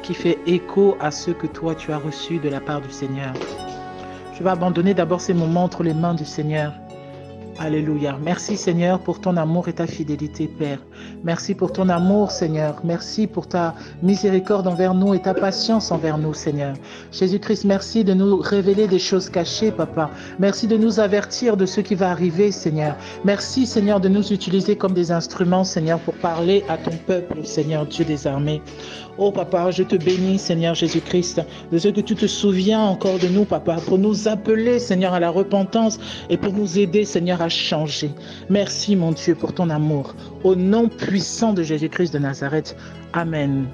Qui fait écho à ce que toi tu as reçu de la part du Seigneur. Je vais abandonner d'abord ces moments entre les mains du Seigneur. Alléluia. Merci Seigneur pour ton amour et ta fidélité, Père. Merci pour ton amour, Seigneur. Merci pour ta miséricorde envers nous et ta patience envers nous, Seigneur. Jésus-Christ, merci de nous révéler des choses cachées, Papa. Merci de nous avertir de ce qui va arriver, Seigneur. Merci, Seigneur, de nous utiliser comme des instruments, Seigneur, pour parler à ton peuple, Seigneur, Dieu des armées. Oh, Papa, je te bénis, Seigneur Jésus-Christ, de ce que tu te souviens encore de nous, Papa, pour nous appeler, Seigneur, à la repentance et pour nous aider, Seigneur, à changer. Merci, mon Dieu, pour ton amour. Au nom puissant de Jésus-Christ de Nazareth. Amen.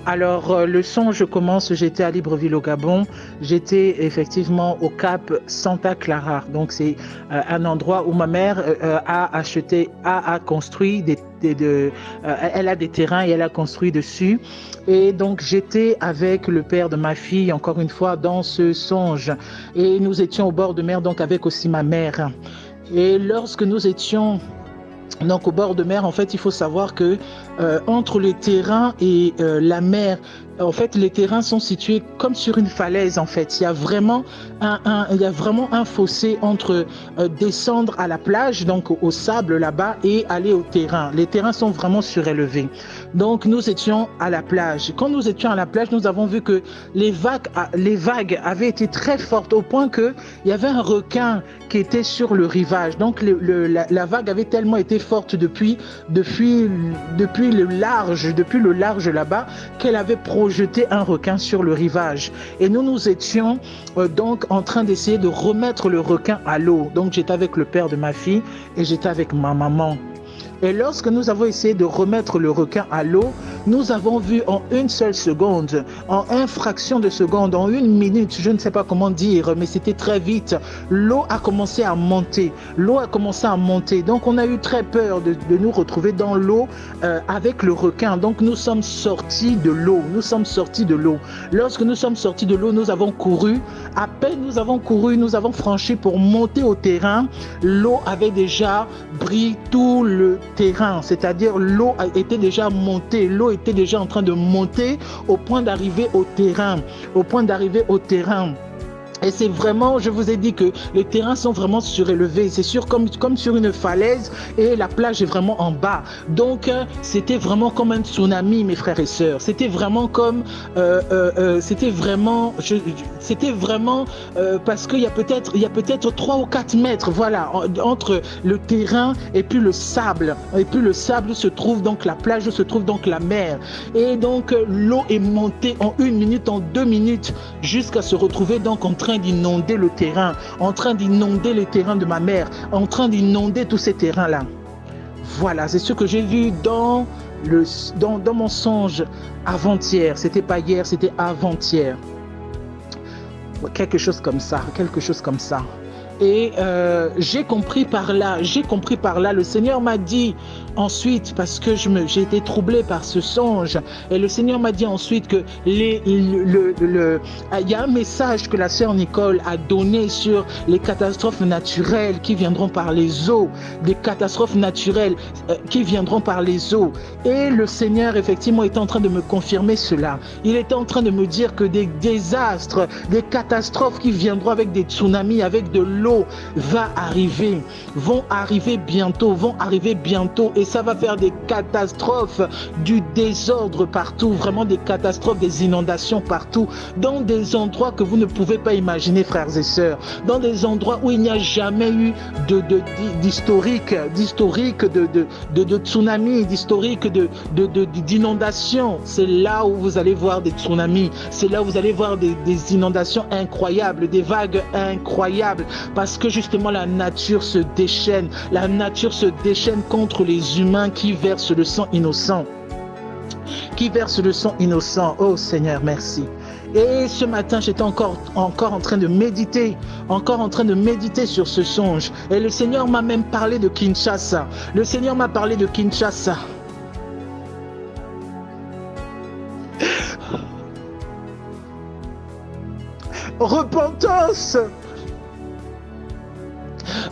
Alors, le songe commence, j'étais à Libreville au Gabon, j'étais effectivement au Cap Santa Clara. Donc, c'est un endroit où ma mère a construit elle a des terrains et elle a construit dessus. Et donc, j'étais avec le père de ma fille, encore une fois, dans ce songe. Et nous étions au bord de mer, donc avec aussi ma mère. Et lorsque nous étions donc au bord de mer, en fait, il faut savoir que entre les terrains et la mer, en fait, les terrains sont situés comme sur une falaise, en fait. Il y a vraiment un fossé entre descendre à la plage, donc au sable là-bas, et aller au terrain. Les terrains sont vraiment surélevés. Donc, nous étions à la plage. Quand nous étions à la plage, nous avons vu que les vagues avaient été très fortes au point qu'il y avait un requin qui était sur le rivage. Donc, la vague avait tellement été forte depuis le large là-bas qu'elle avait projeté un requin sur le rivage. Et nous étions donc en train d'essayer de remettre le requin à l'eau. Donc, j'étais avec le père de ma fille et j'étais avec ma maman. Et lorsque nous avons essayé de remettre le requin à l'eau, nous avons vu en une seule seconde, en une fraction de seconde, en une minute, je ne sais pas comment dire, mais c'était très vite, l'eau a commencé à monter. L'eau a commencé à monter. Donc, on a eu très peur de nous retrouver dans l'eau avec le requin. Donc, nous sommes sortis de l'eau. Nous sommes sortis de l'eau. Lorsque nous sommes sortis de l'eau, nous avons couru. À peine nous avons couru, nous avons franchi pour monter au terrain. L'eau avait déjà pris tout le terrain, c'est-à-dire l'eau était déjà montée, l'eau était déjà en train de monter au point d'arriver au terrain, Et c'est vraiment, je vous ai dit que les terrains sont vraiment surélevés. C'est sûr comme sur une falaise et la plage est vraiment en bas. Donc, c'était vraiment comme un tsunami, mes frères et sœurs. C'était vraiment comme, parce qu'il y a peut-être 3 ou 4 mètres, voilà, entre le terrain et puis le sable. Et puis le sable se trouve donc la plage, se trouve donc la mer. Et donc, l'eau est montée en 1 minute, en 2 minutes, jusqu'à se retrouver donc en train d'inonder le terrain, en train d'inonder les terrains de ma mère, en train d'inonder tous ces terrains-là. Voilà, c'est ce que j'ai vu dans mon songe avant-hier. C'était pas hier, c'était avant-hier. Quelque chose comme ça. Et j'ai compris par là, le Seigneur m'a dit ensuite, parce que j'ai été troublé par ce songe, et le Seigneur m'a dit ensuite que il y a un message que la sœur Nicole a donné sur les catastrophes naturelles qui viendront par les eaux, des catastrophes naturelles qui viendront par les eaux. Et le Seigneur, effectivement, est en train de me confirmer cela. Il est en train de me dire que des désastres, des catastrophes qui viendront avec des tsunamis, avec de l'eau, vont arriver bientôt. Et ça va faire des catastrophes, du désordre partout, vraiment des catastrophes, des inondations partout, dans des endroits que vous ne pouvez pas imaginer, frères et sœurs, dans des endroits où il n'y a jamais eu d'historique de tsunami, d'historique d'inondation. C'est là où vous allez voir des tsunamis, c'est là où vous allez voir des inondations incroyables, des vagues incroyables, parce que justement la nature se déchaîne contre les humains qui versent le sang innocent. Oh Seigneur, merci. Et ce matin, j'étais encore en train de méditer, sur ce songe. Et le Seigneur m'a même parlé de Kinshasa.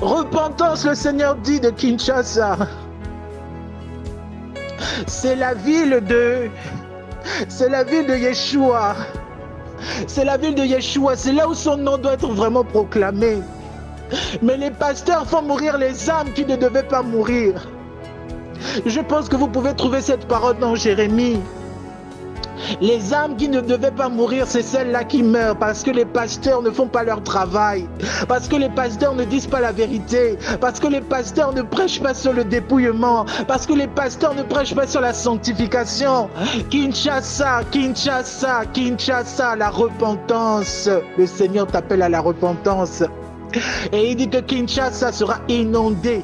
Repentance, le Seigneur dit de Kinshasa. C'est la ville C'est la ville de Yeshua. C'est la ville de Yeshua. C'est là où son nom doit être vraiment proclamé. Mais les pasteurs font mourir les âmes qui ne devaient pas mourir. Je pense que vous pouvez trouver cette parole dans Jérémie. Les âmes qui ne devaient pas mourir, c'est celles-là qui meurent parce que les pasteurs ne font pas leur travail, parce que les pasteurs ne disent pas la vérité, parce que les pasteurs ne prêchent pas sur le dépouillement, parce que les pasteurs ne prêchent pas sur la sanctification. Kinshasa, Kinshasa, Kinshasa, la repentance. Le Seigneur t'appelle à la repentance. Et il dit que Kinshasa sera inondé.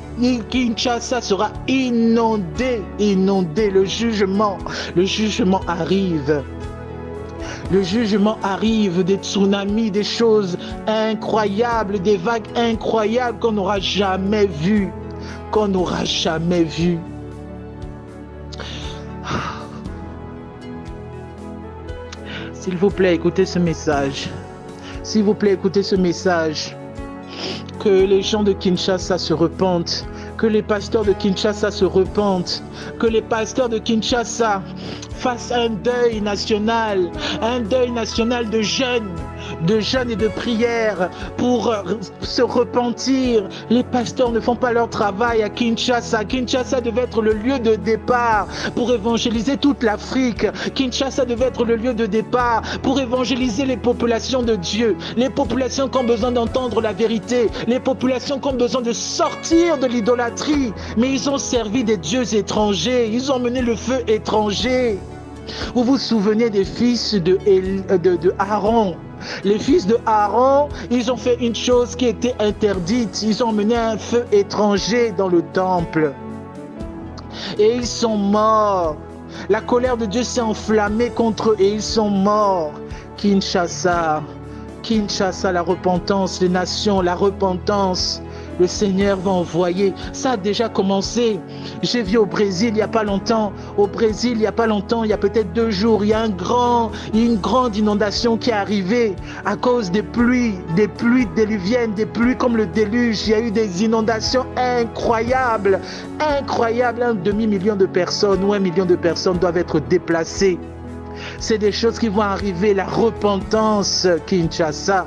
Kinshasa sera inondé, inondé. Le jugement arrive. Le jugement arrive, des tsunamis, des choses incroyables, des vagues incroyables qu'on n'aura jamais vues. Qu'on n'aura jamais vues. S'il vous plaît, écoutez ce message. S'il vous plaît, écoutez ce message. Que les gens de Kinshasa se repentent, que les pasteurs de Kinshasa se repentent, que les pasteurs de Kinshasa fassent un deuil national de jeûne et de prière pour se repentir. Les pasteurs ne font pas leur travail à Kinshasa. Kinshasa devait être le lieu de départ pour évangéliser toute l'Afrique. Kinshasa devait être le lieu de départ pour évangéliser les populations de Dieu, les populations qui ont besoin d'entendre la vérité, les populations qui ont besoin de sortir de l'idolâtrie. Mais ils ont servi des dieux étrangers, ils ont mené le feu étranger. Vous vous souvenez des fils de Aaron? Les fils de Aaron, ils ont fait une chose qui était interdite. Ils ont mené un feu étranger dans le temple. Et ils sont morts. La colère de Dieu s'est enflammée contre eux et ils sont morts. Kinshasa, Kinshasa, la repentance, les nations, la repentance. Le Seigneur va envoyer. Ça a déjà commencé. J'ai vu au Brésil il n'y a pas longtemps. Au Brésil, il n'y a pas longtemps, il y a peut-être 2 jours, il y a une grande inondation qui est arrivée à cause des pluies déluviennes, des pluies comme le déluge. Il y a eu des inondations incroyables. Incroyables. 1 demi-million de personnes ou 1 million de personnes doivent être déplacées. C'est des choses qui vont arriver. La repentance, Kinshasa.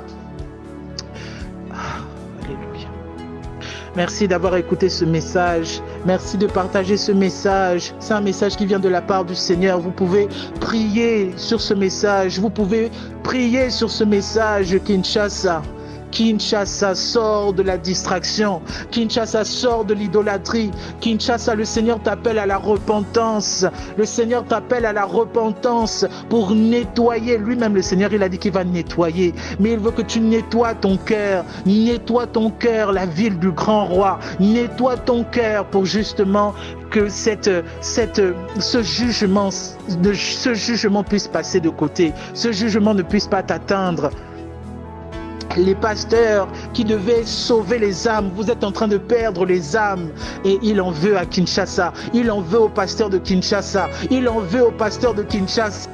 Merci d'avoir écouté ce message. Merci de partager ce message. C'est un message qui vient de la part du Seigneur. Vous pouvez prier sur ce message. Vous pouvez prier sur ce message, Kinshasa. Kinshasa sort de la distraction. Kinshasa sort de l'idolâtrie. Kinshasa, le Seigneur t'appelle à la repentance. Le Seigneur t'appelle à la repentance pour nettoyer. Lui-même, le Seigneur, il a dit qu'il va nettoyer. Mais il veut que tu nettoies ton cœur. Nettoie ton cœur, la ville du grand roi. Nettoie ton cœur pour justement que ce jugement puisse passer de côté. Ce jugement ne puisse pas t'atteindre. Les pasteurs qui devaient sauver les âmes, vous êtes en train de perdre les âmes. Et il en veut à Kinshasa. Il en veut aux pasteurs de Kinshasa. Il en veut aux pasteurs de Kinshasa.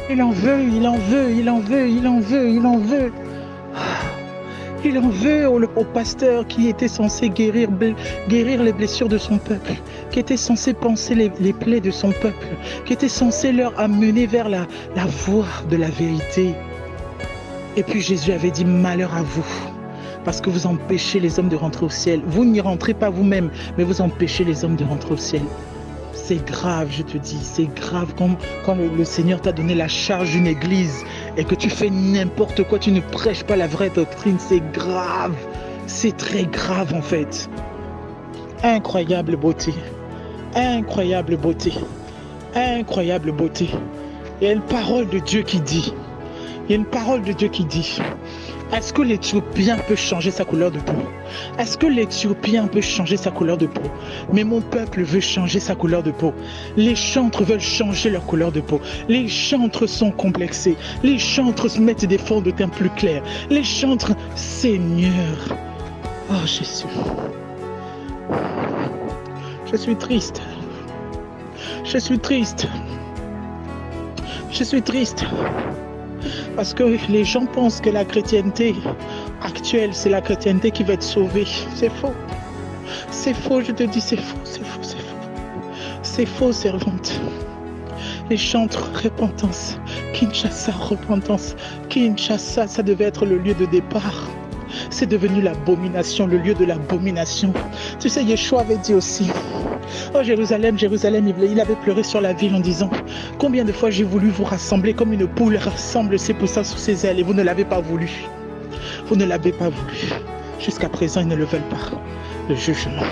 Il en veut, il en veut, il en veut, il en veut, il en veut. Il en veut au pasteur qui était censé guérir les blessures de son peuple, qui était censé panser les plaies de son peuple, qui était censé leur amener vers la voie de la vérité. Et puis Jésus avait dit malheur à vous, parce que vous empêchez les hommes de rentrer au ciel. Vous n'y rentrez pas vous-même, mais vous empêchez les hommes de rentrer au ciel. C'est grave, je te dis, c'est grave quand le Seigneur t'a donné la charge d'une église et que tu fais n'importe quoi, tu ne prêches pas la vraie doctrine, c'est grave. C'est très grave en fait. Incroyable beauté. Incroyable beauté. Incroyable beauté. Il y a une parole de Dieu qui dit. Il y a une parole de Dieu qui dit. Est-ce que l'Éthiopien peut changer sa couleur de peau? Est-ce que l'Éthiopien peut changer sa couleur de peau? Mais mon peuple veut changer sa couleur de peau. Les chantres veulent changer leur couleur de peau. Les chantres sont complexés. Les chantres mettent des fonds de teint plus clairs. Les chantres, Seigneur. Oh Jésus. Je suis triste. Je suis triste. Je suis triste parce que les gens pensent que la chrétienté actuelle, c'est la chrétienté qui va être sauvée. C'est faux. C'est faux, je te dis, c'est faux, c'est faux, c'est faux. C'est faux, servante. Les chantres, repentance. Kinshasa, repentance. Kinshasa, ça devait être le lieu de départ. C'est devenu l'abomination, le lieu de l'abomination. Tu sais, Yeshua avait dit aussi, oh Jérusalem, Jérusalem, il avait pleuré sur la ville en disant, combien de fois j'ai voulu vous rassembler comme une poule rassemble ses poussins sous ses ailes et vous ne l'avez pas voulu. Vous ne l'avez pas voulu. Jusqu'à présent, ils ne le veulent pas. Le jugement.